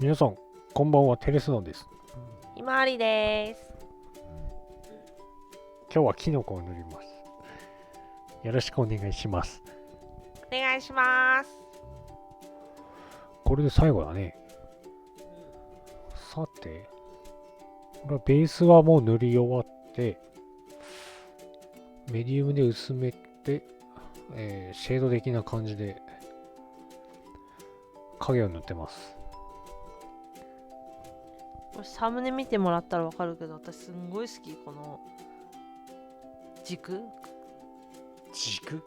皆さん、こんばんは、テレスノです。ひまわりです。今日はキノコを塗ります。よろしくお願いします。お願いします。これで最後だね。さて、これはベースはもう塗り終わって、メディウムで薄めて、シェード的な感じで影を塗ってます。これサムネ見てもらったらわかるけど、私すんごい好き。この軸、軸。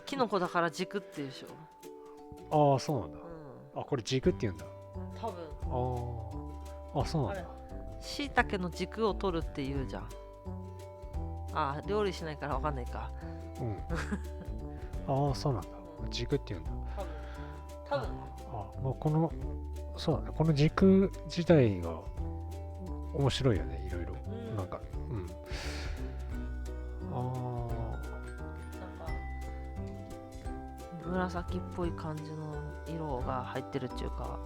キノコだから軸っていうでしああ、そうなんだ。ょ。あ、これ軸って言うんだ。多分。ああ、そうなんだ。しいたけの軸を取るっていうじゃん。料理しないからわかんないか。うん。ああ、そうなんだ。軸って言うんだ。多分。もうこの、そうだね。この軸自体が面白いよね、いろいろ。なんか、うん。なんか紫っぽい感じの色が入ってるっていうか、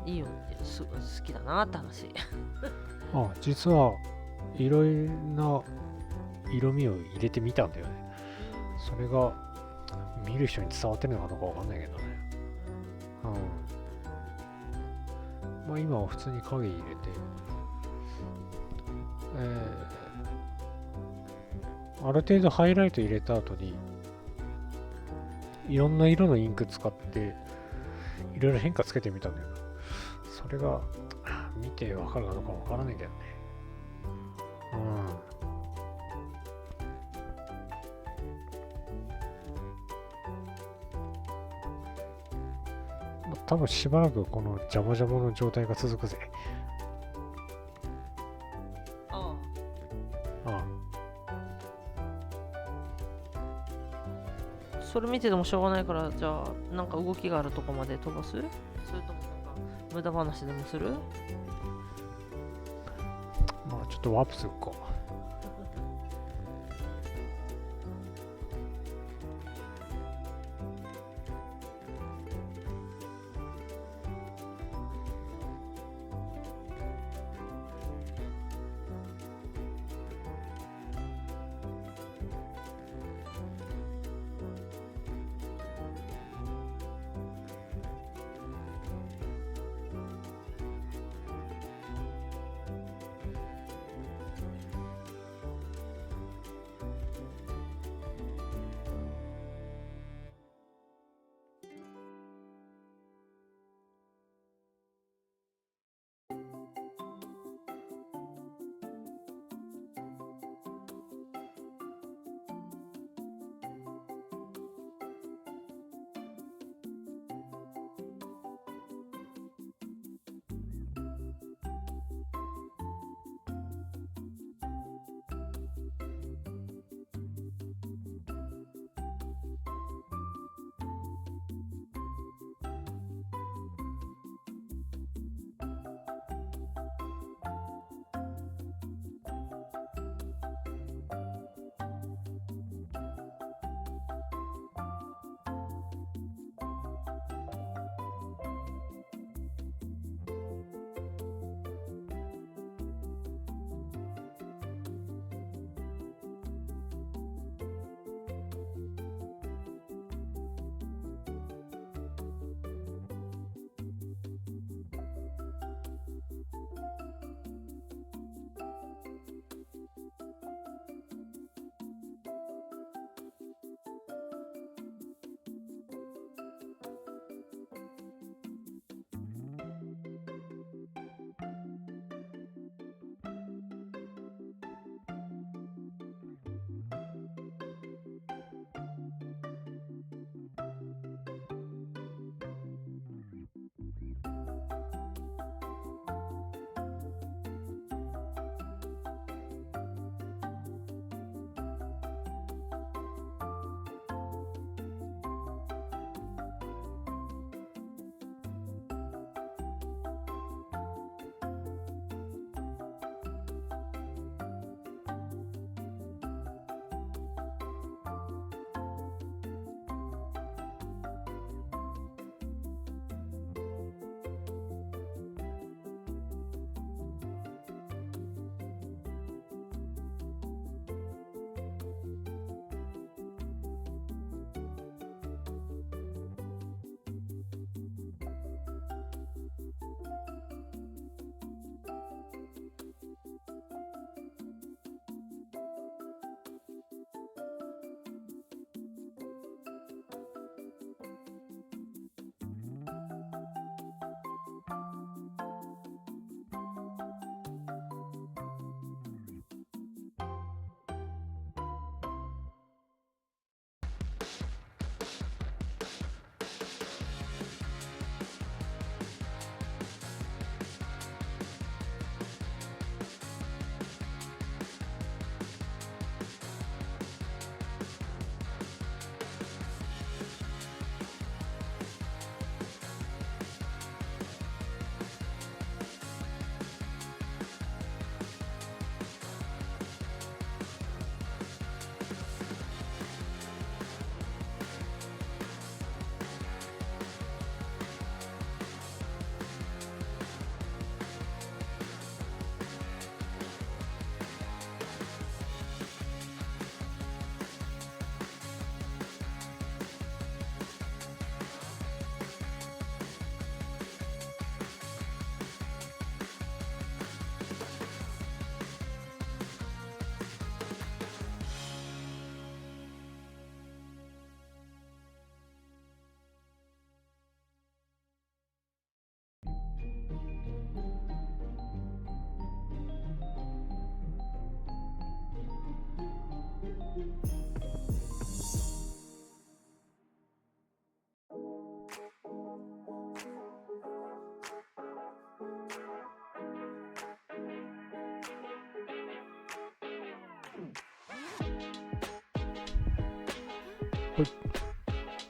いいよ、好きだなって話。実はいろいろな色味を入れてみたんだよね。それが見る人に伝わってるのかどうかわかんないけどね。まあ今は普通に影入れて、ある程度ハイライト入れた後にいろんな色のインク使っていろいろ変化つけてみたんだよな。それが見てわかるかどうかわからないけどね。多分しばらくこのジャバジャバの状態が続くぜ。ああそれ見ててもしょうがないから、じゃあなんか動きがあるとこまで飛ばす？それともなんか無駄話でもする？まあちょっとワープするか。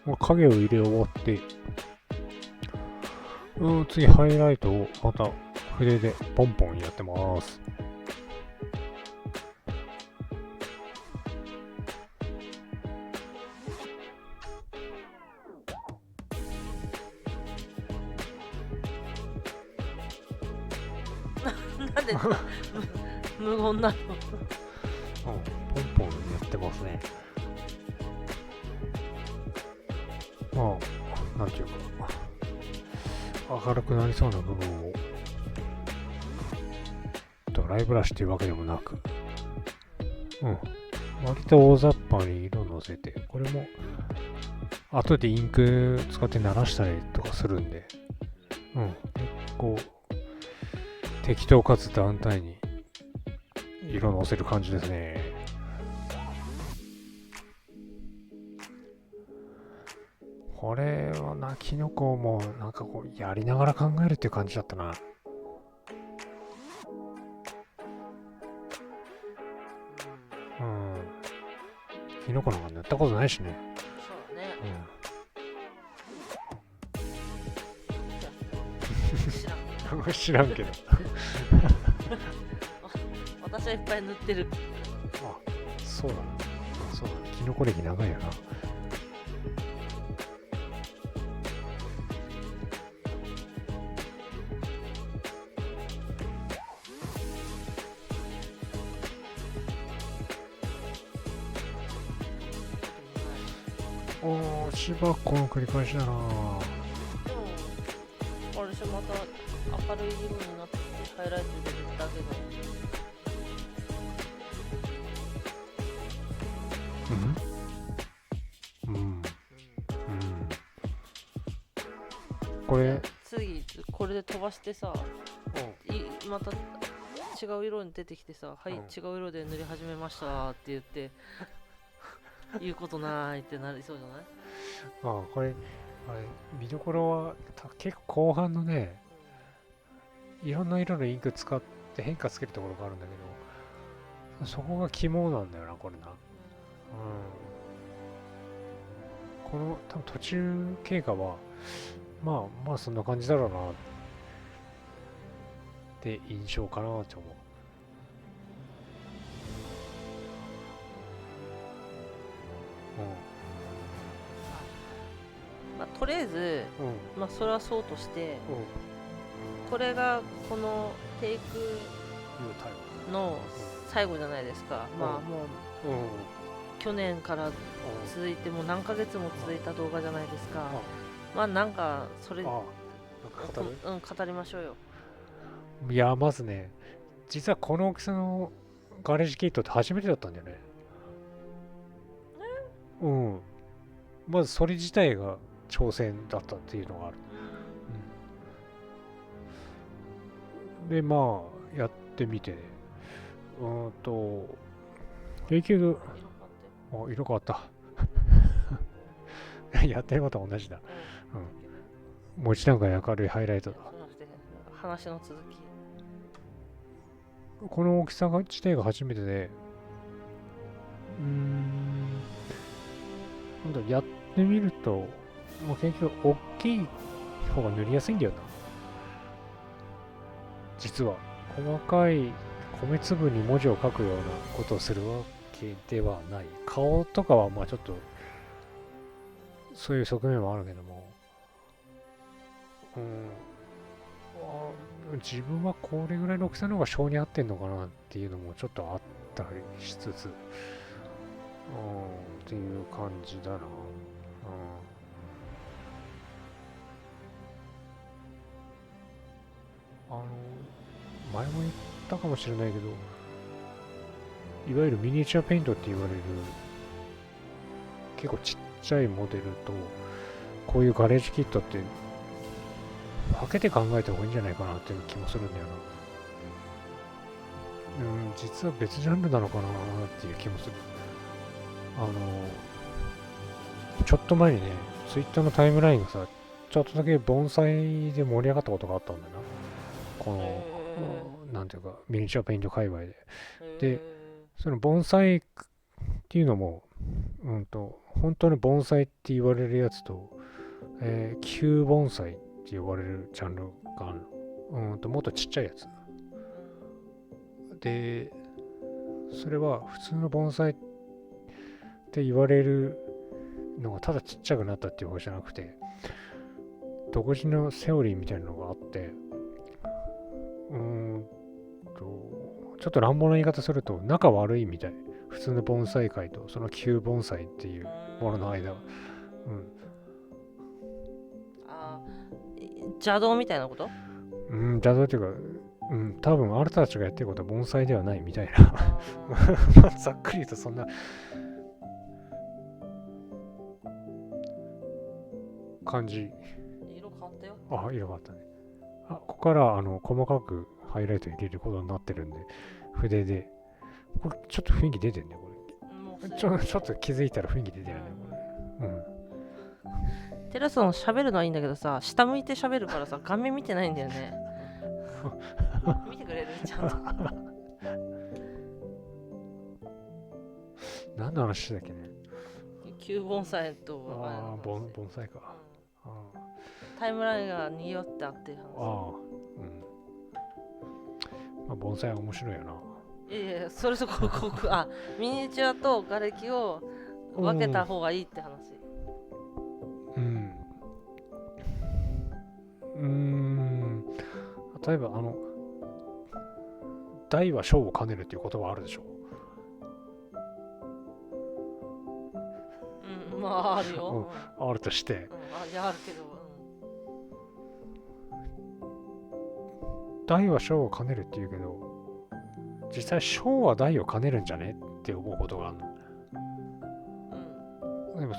まあ、影を入れ終わって、次ハイライトをまた筆でポンポンやってます。なんで無言なの？ポンポンやってますね。まあ、なんていうか、明るくなりそうな部分をドライブラシっていうわけでもなく、割と大雑把に色のせて、これも後でインク使って鳴らしたりとかするんで、結構適当かつ団体に色のせる感じですね。これはな、キノコもなんかこうやりながら考えるっていう感じだったな。キノコなんか塗ったことないしね。そうだね。知らんけど。私はいっぱい塗ってる。あ、そうだな。そうだな。キノコ歴長いよな。しばっこの繰り返しだな。あれしまた明るい色になってハイライト入れるだけの。これ次これで飛ばしてさ、また違う色に出てきてさ、はい、違う色で塗り始めましたって言って言うことないってなりそうじゃない？これ見どころは結構後半のね、いろんな色のインク使って変化つけるところがあるんだけど、そこが肝なんだよな、これな。この多分途中経過はまあそんな感じだろうなって印象かなって思う。とりあえず、それはそうとして、これがこのテイクの最後じゃないですか。もう去年から続いてもう何ヶ月も続いた動画じゃないですか。なんかそれ語りましょうよ。いや、まずね、実はこの大きさのガレージキットって初めてだったんだよね。まずそれ自体が挑戦だったっていうのがある。で、やってみて、結局、色変わった。やってることは同じだ。もう一段階明るいハイライトだ。話の続き。この大きさ自体が初めてで、やってみると、結局大きい方が塗りやすいんだよな。実は細かい米粒に文字を書くようなことをするわけではない。顔とかはちょっとそういう側面もあるけども、自分はこれぐらいの大きさの方が性に合ってんのかなっていうのもちょっとあったりしつつ、っていう感じだな。前も言ったかもしれないけど、いわゆるミニチュアペイントって言われる結構ちっちゃいモデルとこういうガレージキットって分けて考えた方がいいんじゃないかなっていう気もするんだよな。実は別ジャンルなのかなっていう気もする。ちょっと前にね、ツイッターのタイムラインがさ、ちょっとだけ盆栽で盛り上がったことがあったんだよな。この、なんていうか、ミニチュアペイント界隈で。で、その盆栽っていうのも、本当に盆栽って言われるやつと、旧盆栽って呼ばれるジャンルがあるの。もっとちっちゃいやつ。で、それは普通の盆栽って言われるのがただちっちゃくなったっていう方じゃなくて、独自のセオリーみたいなのがあって、ちょっと乱暴な言い方すると仲悪いみたい。普通の盆栽界とその旧盆栽っていうものの間は。邪道みたいなこと？邪道っていうか、多分あなたたちがやってることは盆栽ではないみたいな。ざっくり言うとそんな感じ。色変わったよ。あ、色変わったね。ここから細かくハイライト入れることになってるんで、筆で。これちょっと雰囲気出てるね、これ。ちょっと気づいたら雰囲気出てるね、これ。テラスの喋るのはいいんだけどさ、下向いて喋るからさ、画面見てないんだよね。見てくれる？ちゃんと。何の話だっけね。旧盆栽と。盆栽か。タイムラインがにぎわってあって話。盆栽は面白いよな。いやそれミニチュアと瓦礫を分けた方がいいって話。例えば大は小を兼ねるっていう言葉あるでしょ。まああるよ。あるとして。あるけど。大は小を兼ねるっていうけど、実際小は大を兼ねるんじゃねって思うことがあるの。でも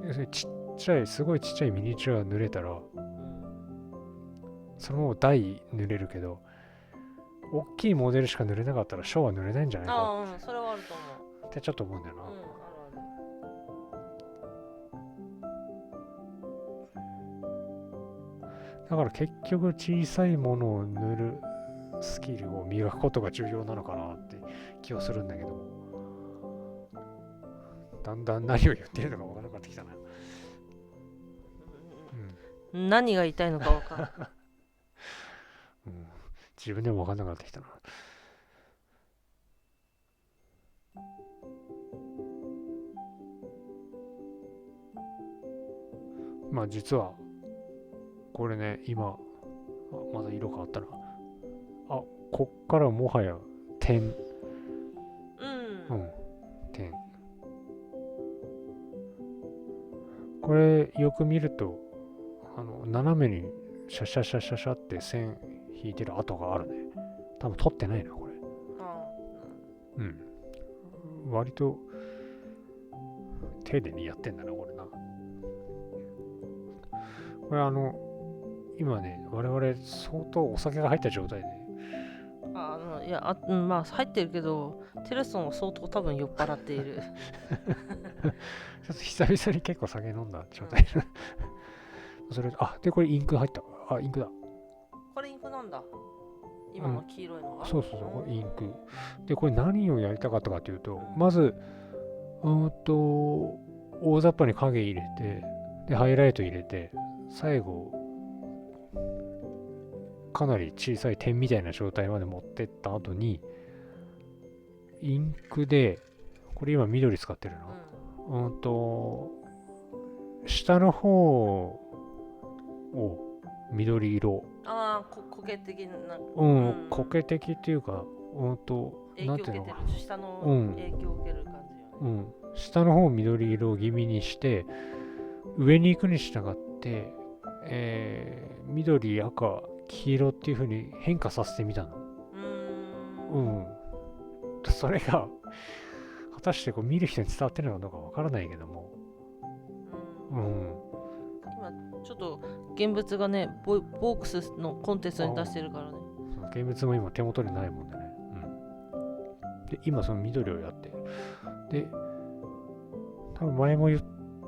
要するにすごいちっちゃいミニチュア塗れたら、そのまま大塗れるけど、大きいモデルしか塗れなかったら小は塗れないんじゃないか。それはあると思う。ってちょっと思うんだよな。だから結局小さいものを塗るスキルを磨くことが重要なのかなって気はするんだけど、だんだん何を言ってるのか分からなくなってきたな。何が言いたいのか分からない。自分でも分からなくなってきたな。まあ実はこれね、今まだ色変わったな。こっからもはや点。点。これよく見ると斜めにシャシャシャシャシャって線引いてる跡があるね。多分取ってないなこれ。割と丁寧にやってんだなこれな。これ今ね、我々相当お酒が入った状態で。まあ入ってるけど、テレソンは相当多分酔っ払っている。ちょっと久々に結構酒飲んだ状態。それでこれインク入った。インクだ。これインクなんだ。今の黄色いのが。そう、これインク。で、これ何をやりたかったかというと、まず、大雑把に影入れて、で、ハイライト入れて、最後、かなり小さい点みたいな状態まで持ってった後に、インクで、これ今緑使ってるの。下の方を緑色。苔的な。苔的っていうか、なんていうのかな。下の影響を受ける感じよね。下の方を緑色気味にして、上に行くに従って、緑、赤、黄色っていう風に変化させてみたの。それが果たして見る人に伝わってるのかどうかわからないけども。今ちょっと現物がね、ボークスのコンテストに出してるからね。現物も今手元にないもんでね。で、今その緑をやって。で、多分前も言っ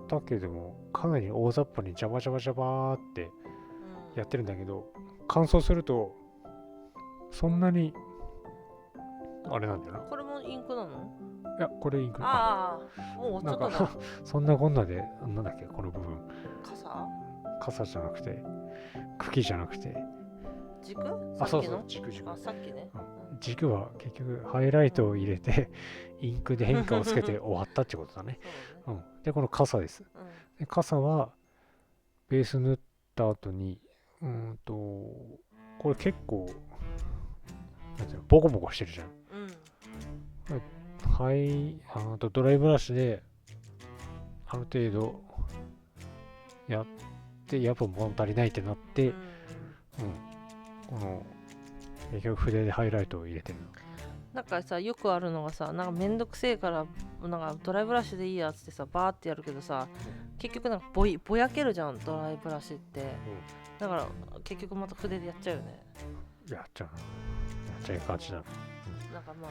たけども、かなり大雑把にジャバジャバジャバーってやってるんだけど、乾燥するとそんなにあれなんだよな。これもインクなの？いや、これインク。ああ、もうちょっとだ。そんなこんなで、なんだっけ、この部分。傘じゃなくて、茎じゃなくて。軸？そうそう、軸。さっきね。軸は結局ハイライトを入れて、インクで変化をつけて終わったってことだね。で、この傘です。で、傘は、ベース塗った後に、これ結構、なんていうの、ボコボコしてるじゃん。はい、ドライブラシで、ある程度、やって、やっぱ物足りないってなって、この、結局筆でハイライトを入れてる。なんかさ、よくあるのがさ、なんかめんどくせえから、なんかドライブラシでいいやつってさ、バーってやるけどさ、結局なんかぼやけるじゃん、ドライブラシって。だから結局また筆でやっちゃうよね。やっちゃいがちだ。なんかまあ、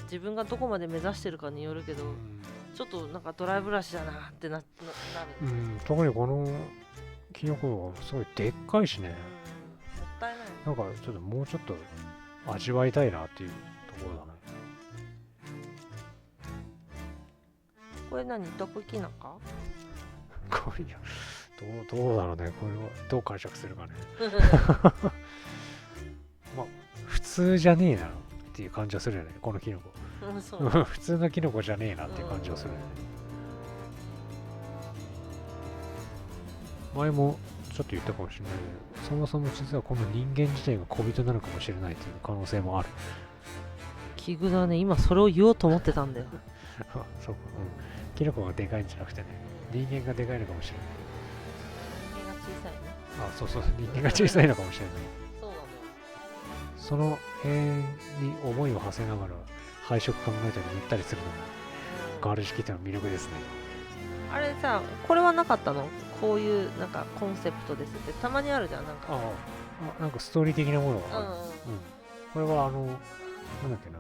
自分がどこまで目指してるかによるけど、ちょっとなんかドライブラシだなってなる。特にこのキノコはすごいでっかいしね。もったいない。なんかちょっともうちょっと味わいたいなっていうところだね。これ何？毒キノコ？これどうだろうね。これはどう解釈するかね。まあ普通じゃねえなっていう感じはするよね。このキノコ。普通のキノコじゃねえなっていう感じはするよね。前もちょっと言ったかもしれないけど、そもそも実はこの人間自体が小人なのかもしれないという可能性もある。奇遇だね。今それを言おうと思ってたんだよ。そうか。キノコがでかいんじゃなくてね、人間がでかいのかもしれない。人間が小さいね。そう、人間が小さいのかもしれない。そうなんだよ。その辺に思いを馳せながら配色考えたり塗ったりするのもガール式ってのは魅力ですね。あれさ、これはなかったの？こういうなんかコンセプトですってたまにあるじゃん。なんかなんかストーリー的なものがある。これはなんだっけな、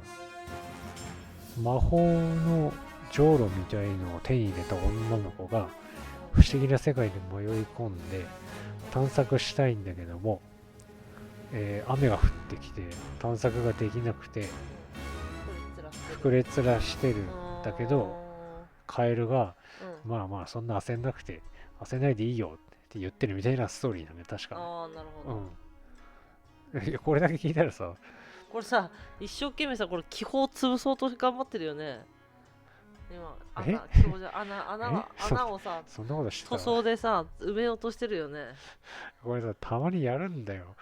魔法のじょうろみたいのを手に入れた女の子が不思議な世界に迷い込んで探索したいんだけども、雨が降ってきて探索ができなくて膨れつらしてるんだけど、カエルが、まあそんな焦んないでいいよって言ってるみたいなストーリーだね、確か。なるほど。いや、これだけ聞いたらさ、これさ、一生懸命さ、これ気泡潰そうと頑張ってるよね。今、穴をさ、そんなことしてた塗装でさ、埋めようとしてるよね。これさ、たまにやるんだよ。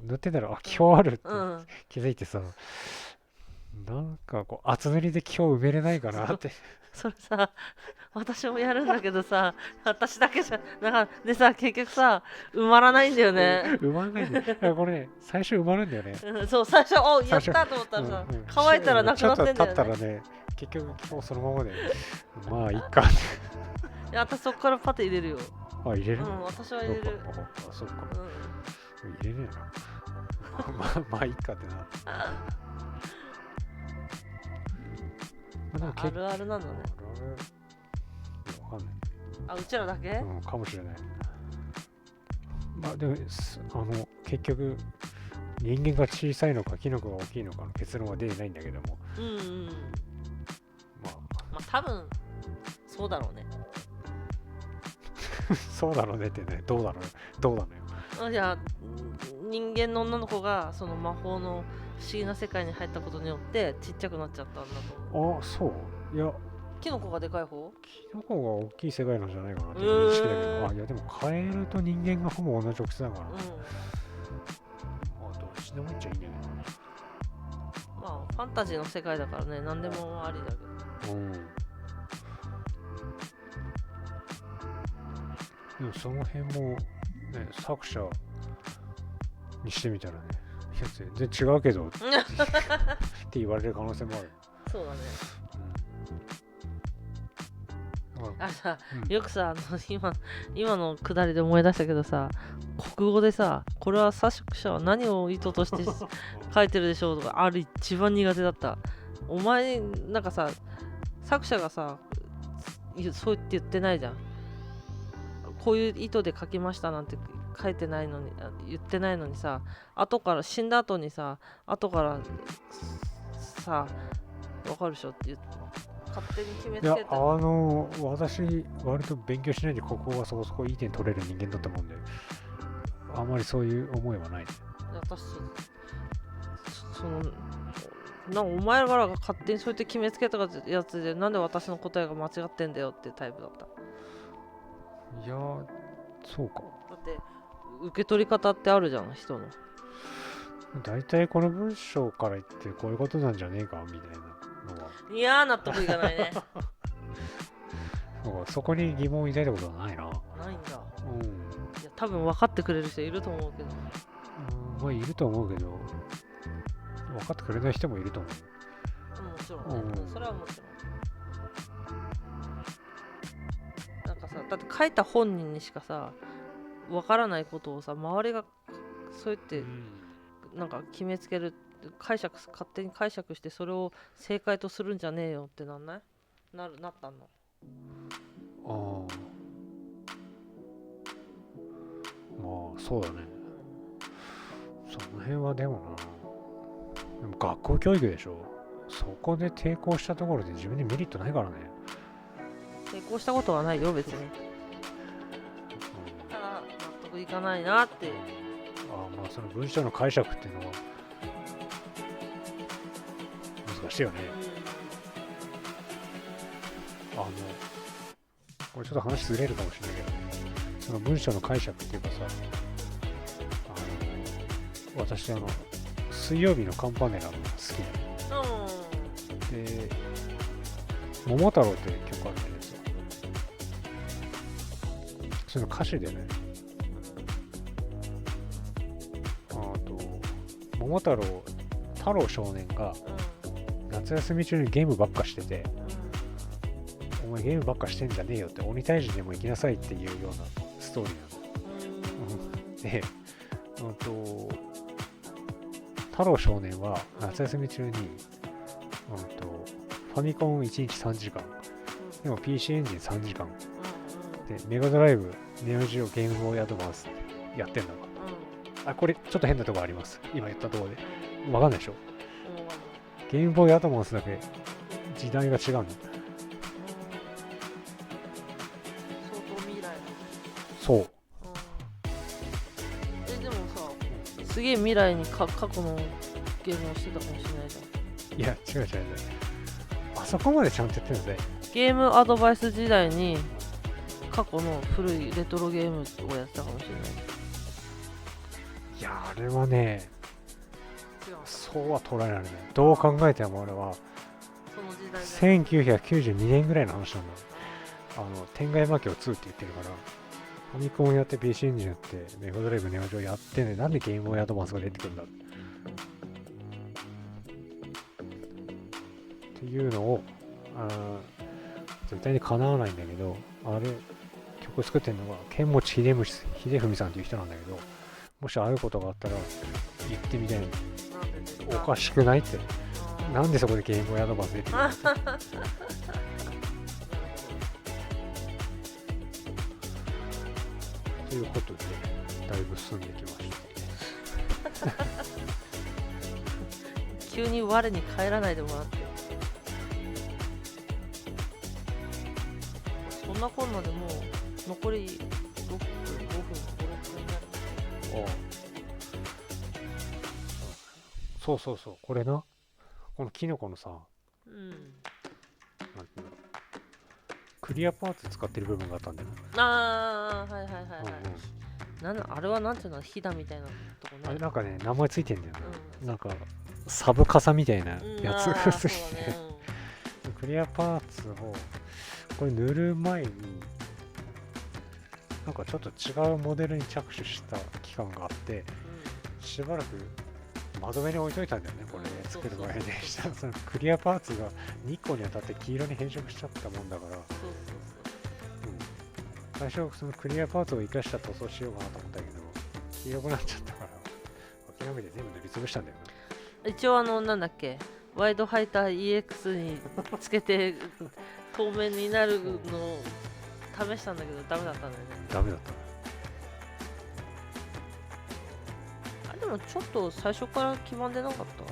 塗ってたら、気泡あるって気づいてさ、なんかこう、厚塗りで気泡埋めれないかなって。それさ、私もやるんだけどさ、私だけじゃ、なんかでさ、結局さ、埋まらないんだよね。埋まらないんだよ。これね、最初埋まるんだよね。そう、最初、やったと思ったらさ、乾いたらなくなってんだよね。ちょっと経ったらね、結局気泡そのままで、まあいいかって。いや、私そっからパテ入れるよ。入れる？私は入れる。そっか。入れねえな。まあいいかってな。あるあるなんだね。わかんない。うちらだけ？かもしれない。まあでも、結局、人間が小さいのか、キノコが大きいのかの結論は出てないんだけども。まあ多分、そうだろうね。そうだろうねってね、どうなのよ。いや、人間の女の子がその魔法の不思議な世界に入ったことによってちっちゃくなっちゃったんだと思う。そう？いや、キノコがでかい方？キノコが大きい世界なんじゃないかなって認識だけど、いやでもカエルと人間がほぼ同じ大きさだから、まあどっちでもいいっちゃいいんだけど。まあファンタジーの世界だからね、何でもありだけど。でもその辺もね、作者にしてみたらね、いや全然違うけどって言われる可能性もある。そうだね。よくさ、今のくだりで思い出したけどさ、国語でさ、これは作者は何を意図として書いてるでしょうとか、一番苦手だった。お前、なんかさ、作者がさ、そう言ってないじゃん。こういう意図で書きましたなんて書いてないのに、言ってないのにさ、死んだ後にさ、後からさ、わかるでしょって勝手に決めついやけた。私割と勉強しないでここはそこそこいい点取れる人間だったもんで、あまりそういう思いはない。私お前らが勝手にそうやって決めつけたやつで、なんで私の答えが間違ってんだよってタイプだった。いやそうか。だって受け取り方ってあるじゃん、人の。大体この文章から言ってこういうことなんじゃねえかみたいなのは。いやー、納得いかないね。そこに疑問を抱いたことはないな。ないんだ。うん。いや、多分分かってくれる人いると思うけど。まあいると思うけど、分かってくれない人もいると思う。もちろんね。それはもちろん。なんかさ、だって書いた本人にしかさ、分からないことをさ、周りがそうやって、なんか決めつける、勝手に解釈してそれを正解とするんじゃねえよってなんない？なったの。まあそうだね。その辺はでも学校教育でしょ。そこで抵抗したところで自分にメリットないからね。抵抗したことはないよ別に。ただ納得いかないなって。まあその文章の解釈っていうのは難しいよね。これちょっと話ずれるかもしれないけど、その文章の解釈っていうかさ、私水曜日のカンパネラが好きなの。で、桃太郎っていう曲あるんだけどさ、その歌詞でね、桃太郎少年が夏休み中にゲームばっかしてて、お前ゲームばっかしてんじゃねえよって、鬼退治でも行きなさいっていうようなストーリーなんだ。で、太郎少年は夏休み中に、ファミコン1日3時間、でも PC エンジン3時間、で、メガドライブ、ネオジオ、ゲームボーイアドバンスやってんのか。これちょっと変なとこあります。今言ったところで。わかんないでしょ。ゲームボーイアドバンスだけ時代が違うの。相当未来。そう。でもさ、すげえ未来に過去のゲームをしてたかもしれないじゃん。いや、違う。あそこまでちゃんとやってるんですね。ゲームアドバイス時代に過去の古いレトロゲームをやってたかもしれない。いや、あれはね、そうは捉えられない。どう考えても俺は1992年ぐらいの話なんだ。天外魔境2って言ってるから、ファミコンやって PC エンジンやってメガドライブネオジオやってね、なんでゲームボーイアドバンスが出てくるんだっていうのを絶対にかなわないんだけど、あれ曲作ってるのが剣持秀文さんっていう人なんだけど、もしあることがあったら言ってみたいの。おかしくないって。なんでそこでゲームボーイアドバンス出てくるのということで、だいぶ進んできました。急に我に帰らないでもらって。そんなこんなでもう残り6分、5分、5、6分になる。そう、これな、このキノコのさ、なんていうの、クリアパーツ使ってる部分があったんだよ。はい。あれはなんていうの、ヒダみたいなとこね。あれなんかね、名前ついてんだよな。なんかサブカサみたいなやつがついて、クリアパーツをこれ塗る前になんかちょっと違うモデルに着手した期間があって、しばらく窓辺に置いといたんだよね、これね、作る前に。したらそのクリアパーツが日光に当たって黄色に変色しちゃったもんだから、最初そのクリアパーツを生かした塗装しようかなと思ったけど、黄色くなっちゃったから諦めて全部塗りつぶしたんだよな。一応なんだっけ、ワイドハイター EX につけて透明になるのを試したんだけどダメだったんだよね。ダメだった。でもちょっと最初から黄ばんでなかった？い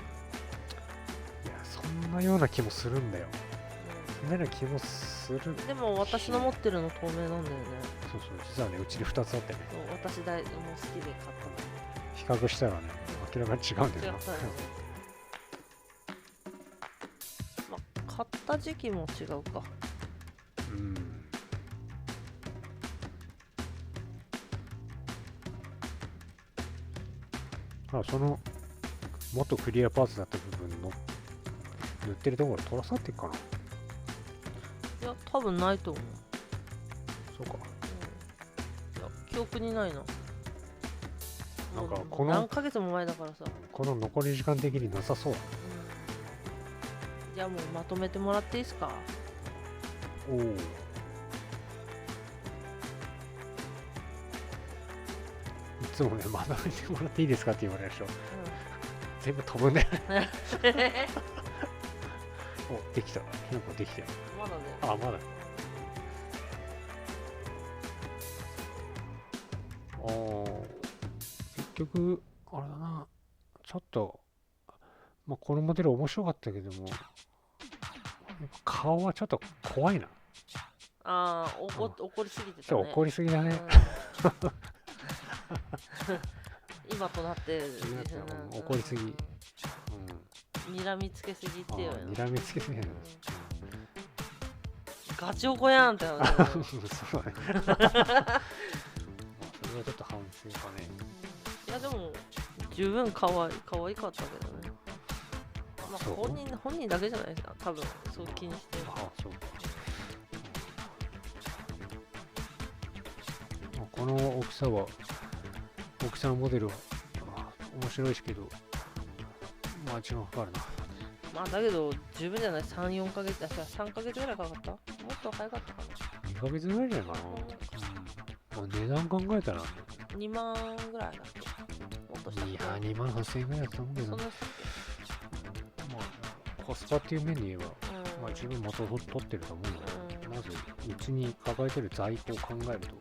や、そんなような気もするんだよ。そんなような気もする。でも私の持ってるの透明なんだよね。そうそう、実はね、うちに2つあってね。そう、私も好きで買ったの。比較したらね、明らかに違うんだよな。違ったよね。まあ、買った時期も違うか。うん。その元クリアパーツだった部分の塗ってるところ取らさっていくかな。いや、多分ないと思う。そうか。いや、記憶にないな。なんかこの何ヶ月も前だからさ。この残り時間的になさそう。じゃあもうまとめてもらっていいですか。おお。いつもね、まとめてもらっていいですかって言われるでしょ。全部飛ぶんだよね。お、できた。ひなこできたよ。まだね。あ、まだ。結局、あれだな。ちょっと、まあ、このモデル面白かったけども、顔はちょっと怖いな。ああ、怒りすぎてたね。怒りすぎだね。今となって怒りすぎ。睨みつけすぎってよ。睨みつけすぎ。ガチ怒やんってなる。そうだね。それはちょっと反省かね。いやでも十分可愛かったけどね。まあ本人だけじゃないですか。多分そう気にしてる。あ、そうか。この大きさのモデルは面白いしけど、まあ時間かかるな。まあだけど十分じゃない。3、4ヶ月だし、3ヶ月ぐらいかかった。もっと早かったかな。2ヶ月ぐらいじゃないかな。まあ、値段考えたら2万ぐらいだっけ。もっとしたっけ。いや、2万8000円ぐらいだと思うけど、まあコスパっていう面で言えば、まあ十分元を取ってると思うんだけど、まずうちに抱えてる在庫を考えると、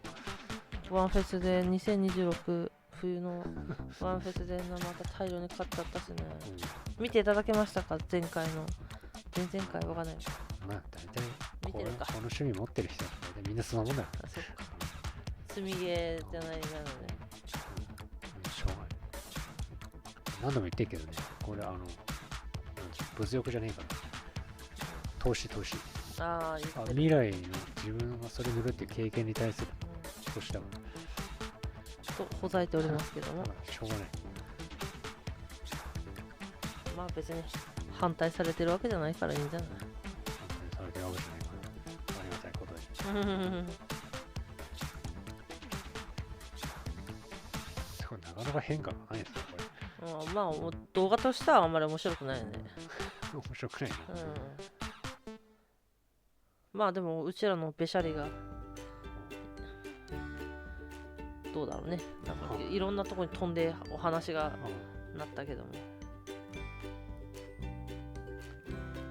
ワンフェスで2026冬のワンフェスでまた大量に買っちゃったしね。見ていただけましたか。前々回わかんない。まあ大体見てるか。この趣味持ってる人は大体みんなそんなもんだよ。あ、そっか。積みゲーじゃないなので、しょうがない。何度も言ってるけどね、これ物欲じゃねえから。投資。ああ、言ってる。未来の自分がそれ塗るっていう経験に対する投資だから。とほざいておりますけども、しょうがない。まあ別に反対されてるわけじゃないからいいんじゃない。反対されてるわけじゃないからありがたいことに。なかなか変化がないですかこれ。まあ動画としてはあんまり面白くないよね。面白くないな。まあでもうちらのべしゃりがどうだろうね。なんかいろんなところに飛んでお話がなったけども、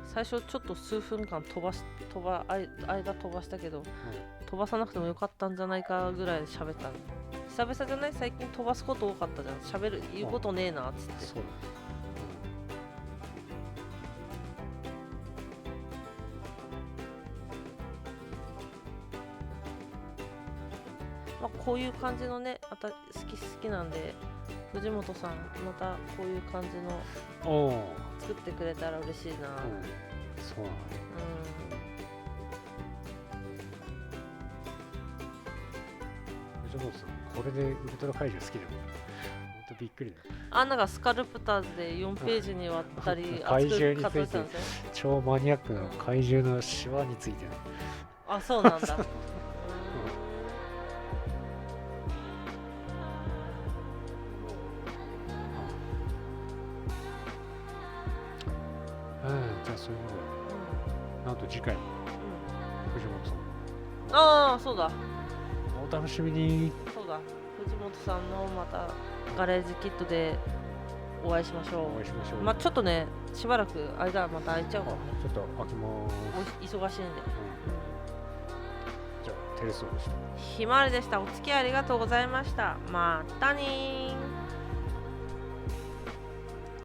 最初ちょっと数分間間飛ばしたけど、飛ばさなくてもよかったんじゃないかぐらい喋ったの。久々じゃない？最近飛ばすこと多かったじゃん。言うことねえなっつって。そうだ。まあ、こういう感じのね、好きなんで、藤本さんまたこういう感じの作ってくれたら嬉しいな。そうなの。藤本さんこれでウルトラ怪獣好きだもん。ほんとびっくりだよ。なんかスカルプターズで4ページにわったり怪獣について超マニアックな怪獣のシワについてね。あ、そうなんだ。じゃあそういうことだ。なんと次回も藤本さん。ああ、そうだ。お楽しみに。そうだ。藤本さんのまたガレージキットでお会いしましょう。まあちょっとね、しばらく間また空いちゃうかもね。ちょっと空きます。忙しいんで。じゃあテレソでした。ひまわりでした。お付き合いありがとうございました。またねー。